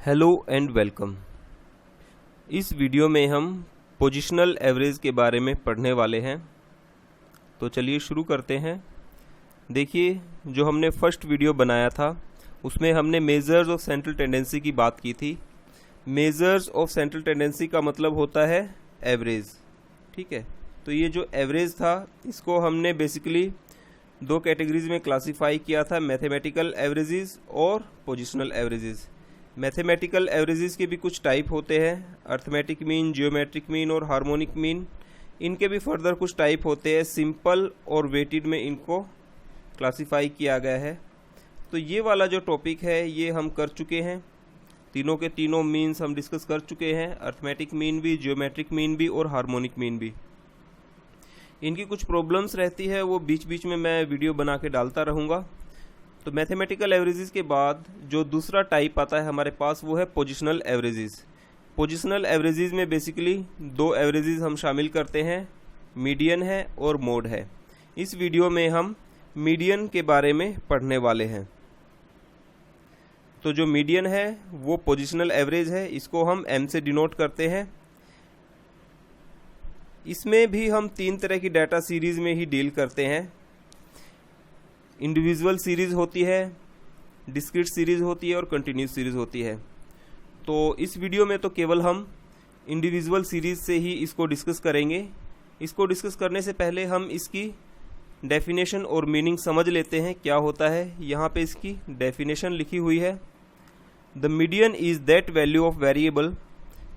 Hello and welcome. इस video में हम पोजिशनल एवरेज के बारे में पढ़ने वाले हैं। तो चलिए शुरू करते हैं। देखिए, जो हमने फर्स्ट वीडियो बनाया था उसमें हमने मेजर्स ऑफ सेंट्रल टेंडेंसी की बात की थी। मेजर्स ऑफ सेंट्रल टेंडेंसी का मतलब होता है एवरेज। ठीक है, तो ये जो एवरेज था इसको हमने बेसिकली दो कैटेगरीज में क्लासिफाई किया था, मैथमेटिकल एवरेजेस और पोजिशनल एवरेजेस। मैथमेटिकल एवरेजेस के भी कुछ टाइप होते हैं, अर्थमेटिक मीन, जियोमेट्रिक मीन और हार्मोनिक मीन। इनके भी फर्दर कुछ टाइप होते हैं, सिंपल और वेटेड में इनको क्लासिफाई किया गया है। तो ये वाला जो टॉपिक है ये हम कर चुके हैं, तीनों के तीनों मीन्स हम डिस्कस कर चुके हैं, अर्थमेटिक मीन भी, जियोमेट्रिक मीन भी और हार्मोनिक मीन भी। इनकी कुछ प्रॉब्लम्स रहती है, वो बीच बीच में मैं वीडियो बना के डालता रहूँगा। तो मैथमेटिकल एवरेजेस के बाद जो दूसरा टाइप आता है हमारे पास वो है पोजिशनल एवरेजेस। पोजिशनल एवरेजेस में बेसिकली दो एवरेजेस हम शामिल करते हैं, मीडियन है और मोड है। इस वीडियो में हम मीडियन के बारे में पढ़ने वाले हैं। तो जो मीडियन है वो पोजिशनल एवरेज है, इसको हम एम से डिनोट करते हैं। इसमें भी हम तीन तरह की डाटा सीरीज में ही डील करते हैं। इंडिविजुअल सीरीज़ होती है, डिस्क्रीट सीरीज़ होती है और कंटिन्यूस सीरीज़ होती है। तो इस वीडियो में तो केवल हम इंडिविजुअल सीरीज़ से ही इसको डिस्कस करेंगे। इसको डिस्कस करने से पहले हम इसकी डेफिनेशन और मीनिंग समझ लेते हैं क्या होता है। यहाँ पे इसकी डेफिनेशन लिखी हुई है, the median is that value of variable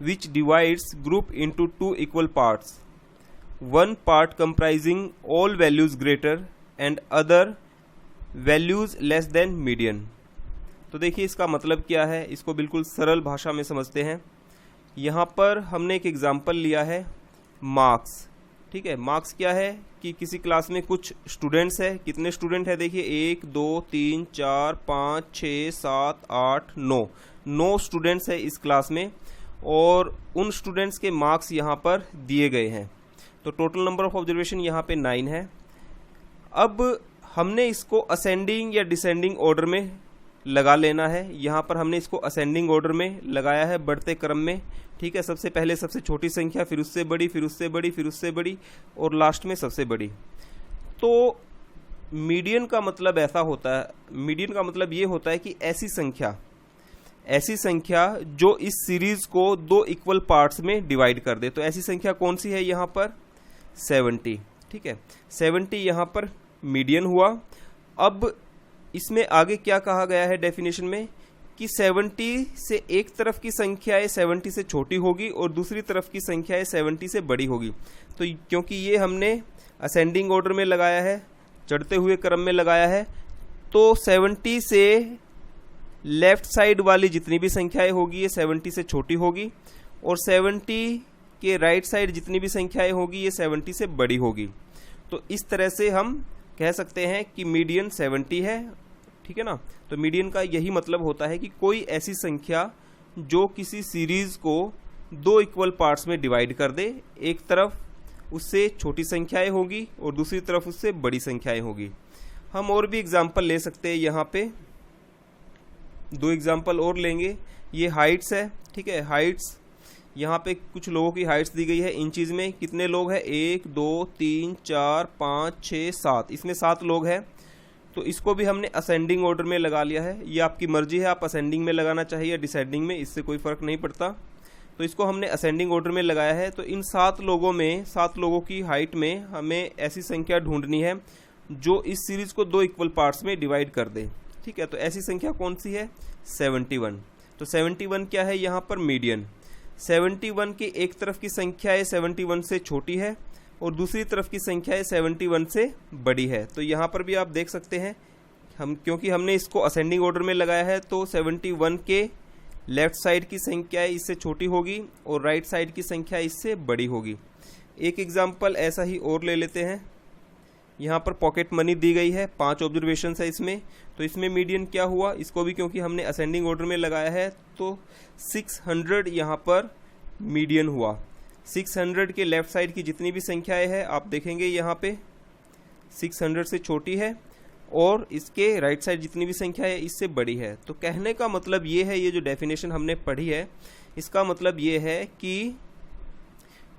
which divides group into two equal parts, one part comprising all values greater and other values less than median. तो देखिए इसका मतलब क्या है, इसको बिल्कुल सरल भाषा में समझते हैं। यहाँ पर हमने एक एग्जाम्पल लिया है मार्क्स। ठीक है, मार्क्स क्या है कि किसी क्लास में कुछ स्टूडेंट्स है। कितने स्टूडेंट है देखिए, 1 2 3 4 5 6 7 8 9 स्टूडेंट्स है इस क्लास में, और उन स्टूडेंट्स के मार्क्स यहाँ पर दिए गए हैं। तो टोटल नंबर ऑफ ऑब्जर्वेशन यहाँ पे 9 है। अब हमने इसको असेंडिंग या डिसेंडिंग ऑर्डर में लगा लेना है। यहाँ पर हमने इसको असेंडिंग ऑर्डर में लगाया है, बढ़ते क्रम में। ठीक है, सबसे पहले सबसे छोटी संख्या, फिर उससे बड़ी, फिर उससे बड़ी, फिर उससे बड़ी और लास्ट में सबसे बड़ी। तो मीडियन का मतलब ऐसा होता है, मीडियन का मतलब ये होता है कि ऐसी संख्या जो इस सीरीज को दो इक्वल पार्ट्स में डिवाइड कर दे। तो ऐसी संख्या कौन सी है यहाँ पर, 70। ठीक है, 70 यहाँ पर मीडियन हुआ। अब इसमें आगे क्या कहा गया है डेफिनेशन में कि 70 से एक तरफ की संख्याएं 70 से छोटी होगी और दूसरी तरफ की संख्याएं 70 से बड़ी होगी। तो क्योंकि ये हमने असेंडिंग ऑर्डर में लगाया है, चढ़ते हुए क्रम में लगाया है, तो 70 से लेफ्ट साइड वाली जितनी भी संख्याएं होगी ये 70 से छोटी होगी, और 70 के राइट साइड जितनी भी संख्याएं होगी ये 70 से बड़ी होगी। तो इस तरह से हम कह सकते हैं कि मीडियन 70 है। ठीक है ना, तो मीडियन का यही मतलब होता है कि कोई ऐसी संख्या जो किसी सीरीज को दो इक्वल पार्ट्स में डिवाइड कर दे, एक तरफ उससे छोटी संख्याएं होगी और दूसरी तरफ उससे बड़ी संख्याएं होगी। हम और भी एग्जाम्पल ले सकते हैं, यहाँ पे दो एग्जाम्पल और लेंगे। ये हाइट्स है। ठीक है, हाइट्स, यहाँ पे कुछ लोगों की हाइट्स दी गई है इंचीज में। कितने लोग हैं, 1 2 3 4 5 6 7, इसमें 7 लोग हैं। तो इसको भी हमने असेंडिंग ऑर्डर में लगा लिया है। ये आपकी मर्जी है, आप असेंडिंग में लगाना चाहिए या डिसेंडिंग में, इससे कोई फर्क नहीं पड़ता। तो इसको हमने असेंडिंग ऑर्डर में लगाया है। तो इन 7 लोगों में, 7 लोगों की हाइट में हमें ऐसी संख्या ढूंढनी है जो इस सीरीज को दो इक्वल पार्ट्स में डिवाइड कर दे। ठीक है, तो ऐसी संख्या कौन सी है, 71। तो 71 क्या है यहाँ पर, मीडियन। 71 की एक तरफ की संख्या है 71 से छोटी है और दूसरी तरफ की संख्या है 71 से बड़ी है। तो यहाँ पर भी आप देख सकते हैं, क्योंकि हमने इसको असेंडिंग ऑर्डर में लगाया है, तो 71 के लेफ्ट साइड की संख्या इससे छोटी होगी और राइट साइड की संख्या इससे बड़ी होगी। एक एग्जाम्पल ऐसा ही और ले लेते हैं। यहाँ पर पॉकेट मनी दी गई है, 5 ऑब्जर्वेशन है इसमें। तो इसमें मीडियन क्या हुआ, इसको भी क्योंकि हमने असेंडिंग ऑर्डर में लगाया है तो 600 यहाँ पर मीडियन हुआ। 600 के लेफ्ट साइड की जितनी भी संख्याएं हैं आप देखेंगे यहाँ पे 600 से छोटी है और इसके राइट साइड जितनी भी संख्या है इससे बड़ी है। तो कहने का मतलब ये है, ये जो डेफिनेशन हमने पढ़ी है इसका मतलब ये है कि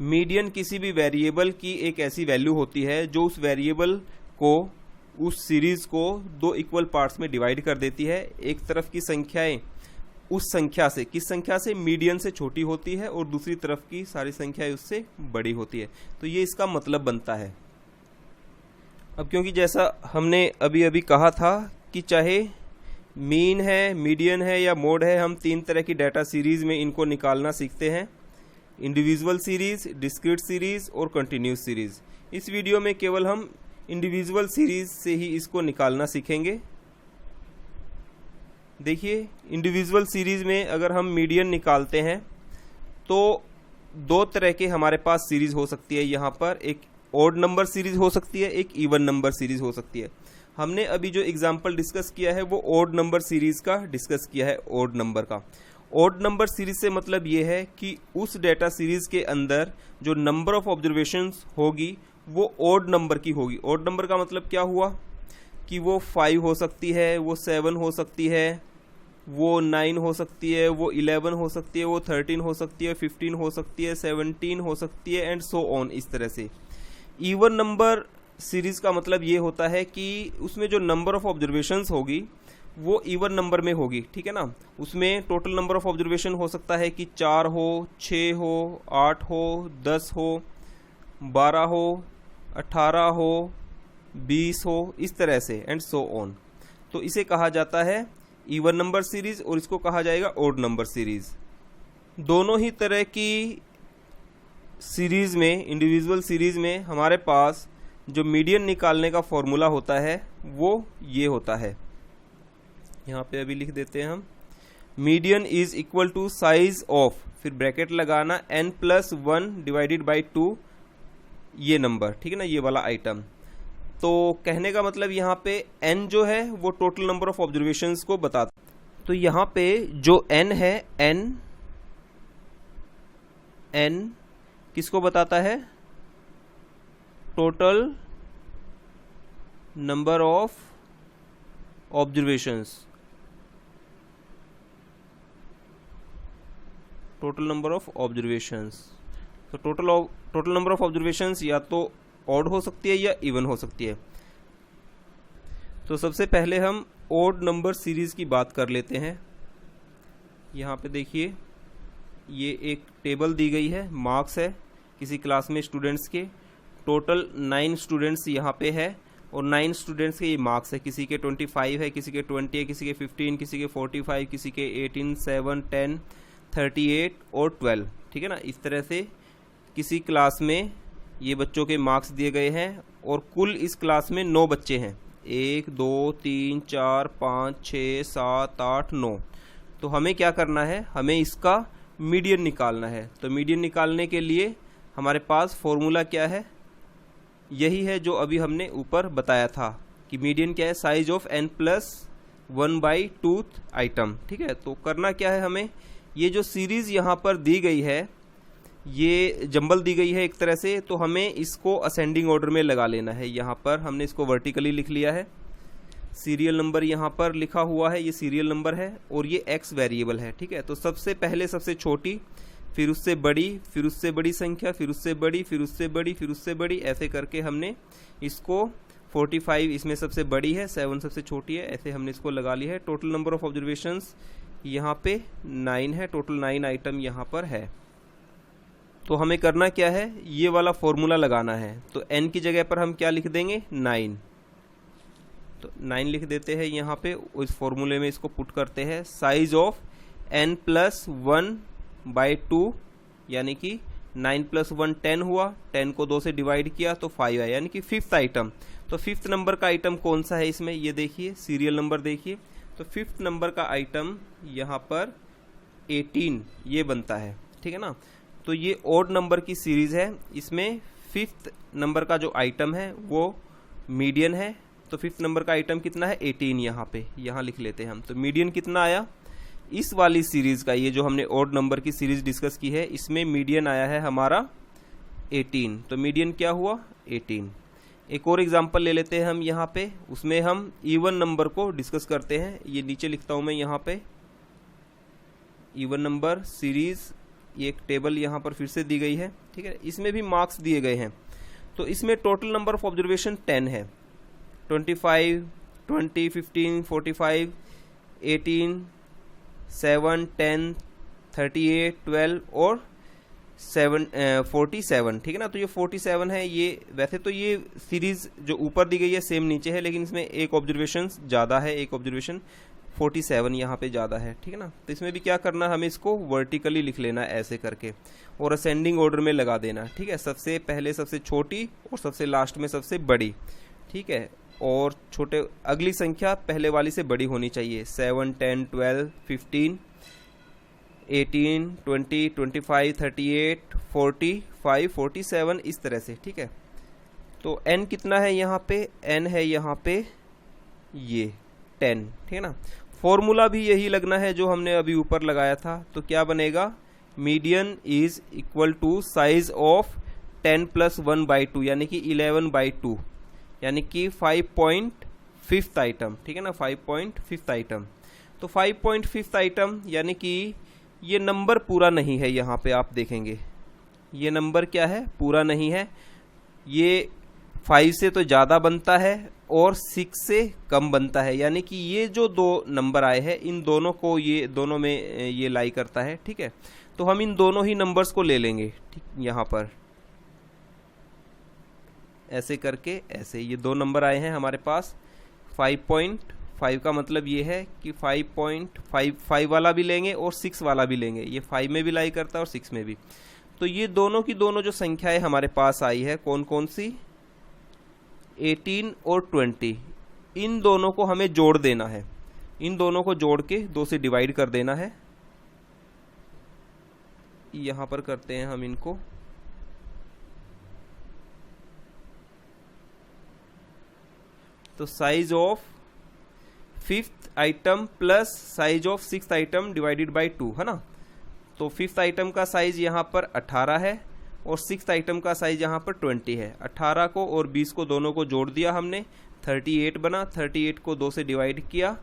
मीडियन किसी भी वेरिएबल की एक ऐसी वैल्यू होती है जो उस वेरिएबल को, उस सीरीज को दो इक्वल पार्ट्स में डिवाइड कर देती है। एक तरफ की संख्याएं उस संख्या से, किस संख्या से, मीडियन से छोटी होती है और दूसरी तरफ की सारी संख्याएं उससे बड़ी होती है। तो ये इसका मतलब बनता है। अब क्योंकि जैसा हमने अभी अभी कहा था कि चाहे मीन है, मीडियन है या मोड है, हम तीन तरह की डाटा सीरीज में इनको निकालना सीखते हैं, इंडिविजुअल सीरीज, डिस्क्रीट सीरीज और कंटिन्यूस सीरीज। इस वीडियो में केवल हम इंडिविजुअल सीरीज से ही इसको निकालना सीखेंगे। देखिए, इंडिविजुअल सीरीज में अगर हम मीडियन निकालते हैं तो दो तरह के हमारे पास सीरीज हो सकती है। यहाँ पर एक ऑड नंबर सीरीज हो सकती है, एक इवन नंबर सीरीज हो सकती है। हमने अभी जो एग्जाम्पल डिस्कस किया है वो ऑड नंबर सीरीज का डिस्कस किया है, ऑड नंबर का। ऑड नंबर सीरीज से मतलब ये है कि उस डेटा सीरीज के अंदर जो नंबर ऑफ ऑब्जर्वेशंस होगी वो ऑड नंबर की होगी। ऑड नंबर का मतलब क्या हुआ कि वो 5 हो सकती है, वो 7 हो सकती है, वो 9 हो सकती है, वो 11 हो सकती है, वो 13 हो सकती है, 15 हो सकती है, 17 हो सकती है एंड सो ऑन, इस तरह से। इवन नंबर सीरीज का मतलब ये होता है कि उसमें जो नंबर ऑफ ऑब्जर्वेशंस होगी वो इवन नंबर में होगी, ठीक है ना। उसमें टोटल नंबर ऑफ ऑब्जर्वेशन हो सकता है कि 4 हो, 6 हो, 8 हो, 10 हो, 12 हो, 18 हो, 20 हो, इस तरह से एंड सो ऑन। तो इसे कहा जाता है इवन नंबर सीरीज और इसको कहा जाएगा ऑड नंबर सीरीज। दोनों ही तरह की सीरीज में, इंडिविजुअल सीरीज में हमारे पास जो मीडियन निकालने का फॉर्मूला होता है वो ये होता है। यहाँ पे अभी लिख देते हैं हम, median is equal to size of, फिर ब्रैकेट लगाना, n+1 डिवाइडेड बाई 2, ये नंबर, ठीक है ना, ये वाला आइटम। तो कहने का मतलब यहाँ पे n जो है वो टोटल नंबर ऑफ ऑब्जर्वेशंस को बताता। तो यहाँ पे जो n है, n किसको बताता है? Total number of observations, total number of observations. तो टोटल नंबर ऑफ ऑब्जर्वेशंस या तो ऑड हो सकती है या इवन हो सकती है। तो सबसे पहले हम ऑड नंबर सीरीज की बात कर लेते हैं। यहाँ पे देखिए, ये एक टेबल दी गई है, मार्क्स है किसी क्लास में स्टूडेंट्स के। टोटल 9 स्टूडेंट्स यहाँ पे है और 9 स्टूडेंट्स के ये मार्क्स है। किसी के 25 है, किसी के 20 है, किसी के 15, किसी के 45, किसी के 18, 7, 10, 38 और 12, ठीक है ना। इस तरह से किसी क्लास में ये बच्चों के मार्क्स दिए गए हैं और कुल इस क्लास में 9 बच्चे हैं। 1 2 3 4 5 6 7 8 9। तो हमें क्या करना है? हमें इसका मीडियन निकालना है। तो मीडियन निकालने के लिए हमारे पास फॉर्मूला क्या है? यही है जो अभी हमने ऊपर बताया था कि मीडियन क्या है? Size of n+1 by 2 item, ठीक है। तो करना क्या है हमें? ये जो सीरीज यहाँ पर दी गई है, ये जंबल दी गई है एक तरह से, तो हमें इसको असेंडिंग ऑर्डर में लगा लेना है। यहाँ पर हमने इसको वर्टिकली लिख लिया है। सीरियल नंबर यहाँ पर लिखा हुआ है, ये सीरियल नंबर है और ये x वेरिएबल है, ठीक है। तो सबसे पहले सबसे छोटी, फिर उससे बड़ी, फिर उससे बड़ी संख्या, फिर उससे बड़ी, फिर उससे बड़ी, फिर उससे बड़ी, ऐसे करके हमने इसको 45 इसमें सबसे बड़ी है, 7 सबसे छोटी है, ऐसे हमने इसको लगा लिया है। टोटल नंबर ऑफ ऑब्जर्वेशंस यहाँ पे 9 है, टोटल 9 आइटम यहाँ पर है। तो हमें करना क्या है? ये वाला फॉर्मूला लगाना है। तो n की जगह पर हम क्या लिख देंगे? 9। तो 9 लिख देते हैं यहाँ पे, इस फॉर्मूले में इसको पुट करते हैं। साइज ऑफ n+1 बाई 2, यानी कि 9+1 10 हुआ, 10 को 2 से डिवाइड किया तो 5 है, यानी कि 5th आइटम। तो 5th नंबर का आइटम कौन सा है इसमें? ये देखिए, सीरियल नंबर देखिए। तो 5th नंबर का आइटम यहाँ पर 18 ये बनता है, ठीक है ना। तो ये ऑड नंबर की सीरीज है, इसमें 5th नंबर का जो आइटम है वो मीडियन है। तो 5th नंबर का आइटम कितना है? 18। यहाँ पे यहाँ लिख लेते हैं हम। तो मीडियन कितना आया इस वाली सीरीज का? ये जो हमने ऑड नंबर की सीरीज डिस्कस की है, इसमें मीडियन आया है हमारा 18। तो मीडियन क्या हुआ? 18। एक और एग्जांपल ले लेते हैं हम यहाँ पे, उसमें हम इवन नंबर को डिस्कस करते हैं। ये नीचे लिखता हूँ मैं यहाँ पे, इवन नंबर सीरीज, ये एक टेबल यहाँ पर फिर से दी गई है, ठीक है। इसमें भी मार्क्स दिए गए हैं। तो इसमें टोटल नंबर ऑफ ऑब्जर्वेशन 10 है, 25, 20, 15, 45, 18, 7, 10, 38, 12 और 47, ठीक है ना। तो ये 47 है। ये वैसे तो ये सीरीज जो ऊपर दी गई है सेम नीचे है, लेकिन इसमें एक ऑब्जर्वेशन ज़्यादा है, एक ऑब्जर्वेशन 47 यहाँ पे ज़्यादा है, ठीक है ना। तो इसमें भी क्या करना, हमें इसको वर्टिकली लिख लेना है ऐसे करके और असेंडिंग ऑर्डर में लगा देना, ठीक है। सबसे पहले सबसे छोटी और सबसे लास्ट में सबसे बड़ी, ठीक है। और छोटे अगली संख्या पहले वाली से बड़ी होनी चाहिए। 7, 10, 12, 15, 18, 20, 25, 38, 45, 47 इस तरह से, ठीक है। तो n कितना है यहाँ पे, n है यहाँ पे ये 10, ठीक है ना। फॉर्मूला भी यही लगना है जो हमने अभी ऊपर लगाया था। तो क्या बनेगा, median is equal to size of 10 + 1/2 यानी कि 11/2 यानी कि 5.5 आइटम, ठीक है ना, 5.5 आइटम। तो 5.5 आइटम यानी कि ये नंबर पूरा नहीं है। यहाँ पे आप देखेंगे ये नंबर क्या है, पूरा नहीं है। ये 5 से तो ज़्यादा बनता है और 6 से कम बनता है, यानी कि ये जो दो नंबर आए हैं इन दोनों को, ये दोनों में ये लाई करता है, ठीक है। तो हम इन दोनों ही नंबर्स को ले लेंगे, ठीक, यहाँ पर ऐसे करके, ऐसे ये दो नंबर आए हैं हमारे पास। 5.5 का मतलब ये है कि 5.5 वाला भी लेंगे और 6 वाला भी लेंगे। ये 5 में भी लाई करता है और 6 में भी। तो ये दोनों की दोनों जो संख्याएं हमारे पास आई है, कौन कौन सी, 18 और 20, इन दोनों को हमें जोड़ देना है। इन दोनों को जोड़ के 2 से डिवाइड कर देना है। यहाँ पर करते हैं हम इनको, तो size of 5th item plus size of 6th item divided by 2, है ना। तो 5th आइटम का साइज यहाँ पर 18 है और 6th आइटम का साइज यहाँ पर 20 है। 18 को और 20 को दोनों को जोड़ दिया हमने, 38 बना। 38 को 2 से डिवाइड किया,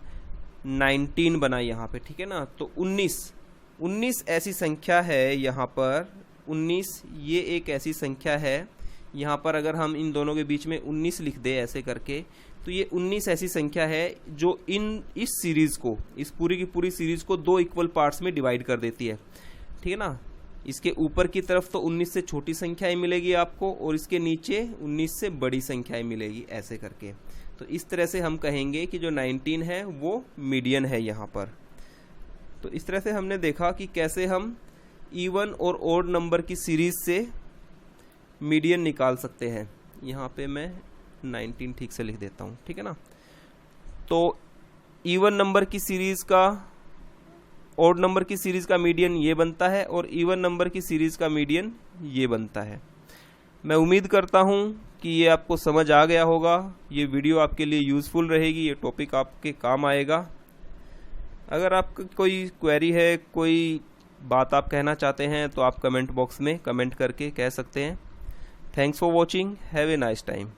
19 बना यहाँ पे, ठीक है ना। तो 19 ऐसी संख्या है यहाँ पर। 19 ये एक ऐसी संख्या है यहाँ पर, अगर हम इन दोनों के बीच में 19 लिख दे ऐसे करके, तो ये 19 ऐसी संख्या है जो इस सीरीज को, इस पूरी की पूरी सीरीज को 2 इक्वल पार्ट्स में डिवाइड कर देती है, ठीक है ना। इसके ऊपर की तरफ तो 19 से छोटी संख्याएं मिलेगी आपको और इसके नीचे 19 से बड़ी संख्याएं मिलेगी ऐसे करके। तो इस तरह से हम कहेंगे कि जो 19 है वो मीडियन है यहाँ पर। तो इस तरह से हमने देखा कि कैसे हम इवन और ऑड नंबर की सीरीज से मीडियन निकाल सकते हैं। यहाँ पे मैं 19 ठीक से लिख देता हूँ, ठीक है ना। तो इवन नंबर की सीरीज का, ऑड नंबर की सीरीज का मीडियन ये बनता है और इवन नंबर की सीरीज का मीडियन ये बनता है। मैं उम्मीद करता हूँ कि ये आपको समझ आ गया होगा। ये वीडियो आपके लिए यूज़फुल रहेगी, ये टॉपिक आपके काम आएगा। अगर आपको कोई क्वेरी है, कोई बात आप कहना चाहते हैं, तो आप कमेंट बॉक्स में कमेंट करके कह सकते हैं। Thanks for watching, have a nice time.